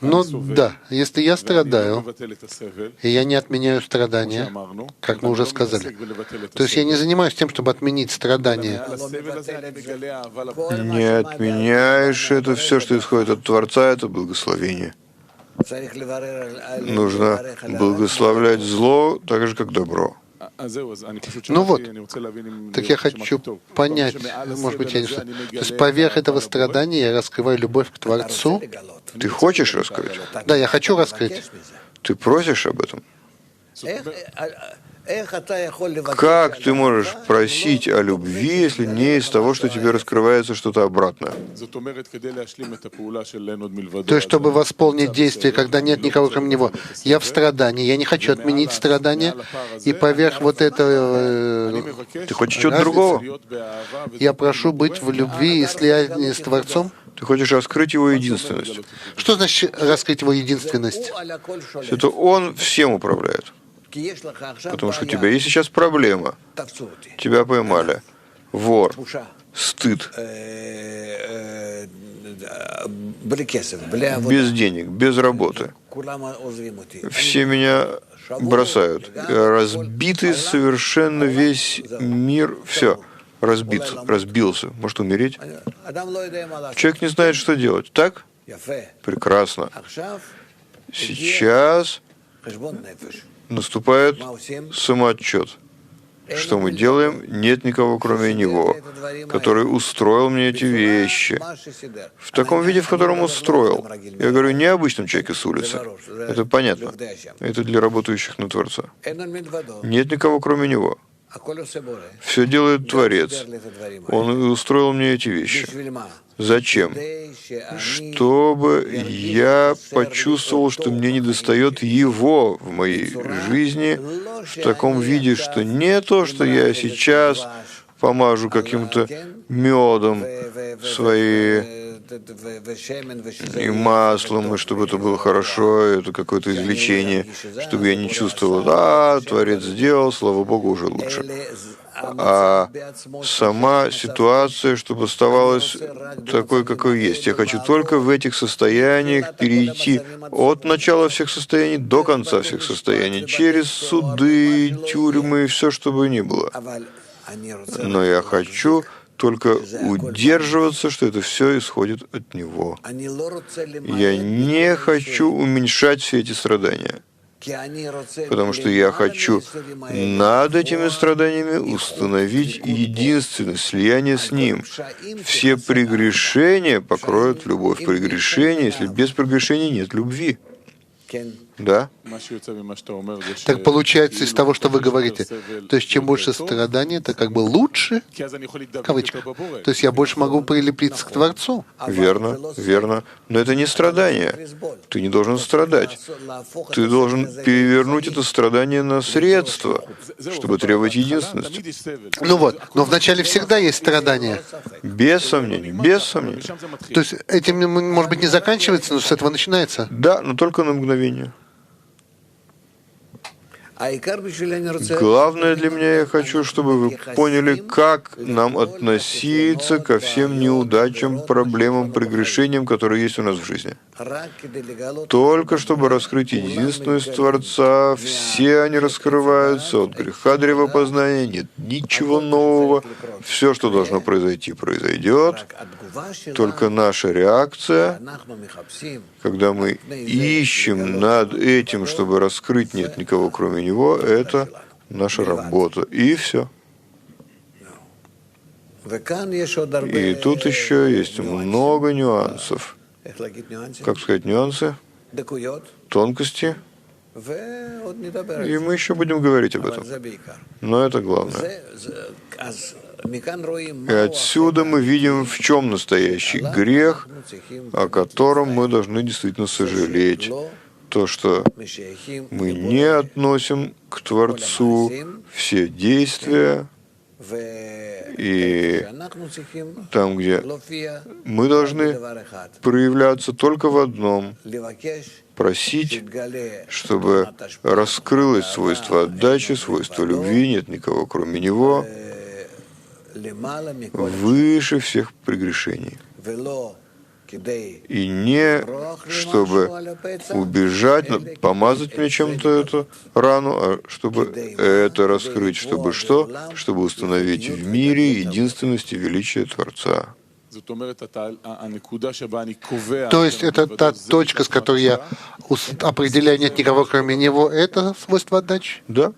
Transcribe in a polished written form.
Ну да, если я страдаю, и я не отменяю страдания, как мы уже сказали, то есть я не занимаюсь тем, чтобы отменить страдания. Не отменяешь это, все, что исходит от Творца, это благословение. Нужно благословлять зло так же, как добро. Ну вот, так я хочу понять, может быть, я не знаю. То есть поверх этого страдания я раскрываю любовь к Творцу. Ты хочешь раскрыть? Да, я хочу раскрыть. Ты просишь об этом? Как ты можешь просить о любви, если не из того, что тебе раскрывается что-то обратное? То есть, чтобы восполнить действие, когда нет никого, кроме него. Я в страдании, я не хочу отменить страдания, и поверх вот этого... Ты хочешь чего-то другого? Я прошу быть в любви и слиянии с Творцом. Ты хочешь раскрыть его единственность. Что значит раскрыть его единственность? Это он всем управляет. Потому что у тебя есть сейчас проблема. Тебя поймали. Вор. Стыд. Без денег, без работы. Все меня бросают. Разбитый совершенно весь мир. Все. Разбился. Может умереть? Человек не знает, что делать. Так? Прекрасно. Сейчас наступает самоотчет. Что мы делаем? Нет никого, кроме него, который устроил мне эти вещи. В таком виде, в котором устроил. Я говорю не о обычном человеке с улицы. Это понятно. Это для работающих на Творца. Нет никого, кроме него. Все делает Творец. Он устроил мне эти вещи. Зачем? Чтобы я почувствовал, что мне недостает его в моей жизни в таком виде, что не то, что я сейчас помажу каким-то медом свои и маслом, и чтобы это было хорошо, это какое-то извлечение, чтобы я не чувствовал, да, Творец сделал, слава Богу, уже лучше. А сама ситуация, чтобы оставалась такой, какой есть. Я хочу только в этих состояниях перейти от начала всех состояний до конца всех состояний, через суды, тюрьмы, все, что бы ни было. Но я хочу только удерживаться, что это все исходит от Него. Я не хочу уменьшать все эти страдания, потому что я хочу над этими страданиями установить единственность, слияние с Ним. Все прегрешения покроют любовь. Прегрешения, если без прегрешений нет любви. Да? Так получается из того, что вы говорите. То есть чем больше страданий, это как бы лучше, кавычка. То есть я больше могу прилепиться к Творцу. Верно, верно. Но это не страдание. Ты не должен страдать. Ты должен перевернуть это страдание на средство, чтобы требовать единственности. Ну вот, но вначале всегда есть страдания. Без сомнений, без сомнений. То есть этим, может быть, не заканчивается, но с этого начинается. Да, но только на мгновение. Главное для меня, я хочу, чтобы вы поняли, как нам относиться ко всем неудачам, проблемам, прегрешениям, которые есть у нас в жизни. Только чтобы раскрыть единственность Творца, все они раскрываются от греха древопознания, нет ничего нового. Все, что должно произойти, произойдет. Только наша реакция, когда мы ищем над этим, чтобы раскрыть нет никого, кроме Него, это наша работа. И все. И тут еще есть много нюансов. Как сказать, нюансы? Тонкости. И мы еще будем говорить об этом. Но это главное. И отсюда мы видим, в чем настоящий грех, о котором мы должны действительно сожалеть. То, что мы не относим к Творцу все действия, и там, где мы должны проявляться только в одном — просить, чтобы раскрылось свойство отдачи, свойство любви, нет никого кроме Него, выше всех прегрешений. И не чтобы убежать, помазать мне чем-то эту рану, а чтобы это раскрыть, чтобы что? Чтобы установить в мире единственность и величие Творца. То есть это та точка, с которой я определяю, нет никого кроме него, это свойство отдачи? Да.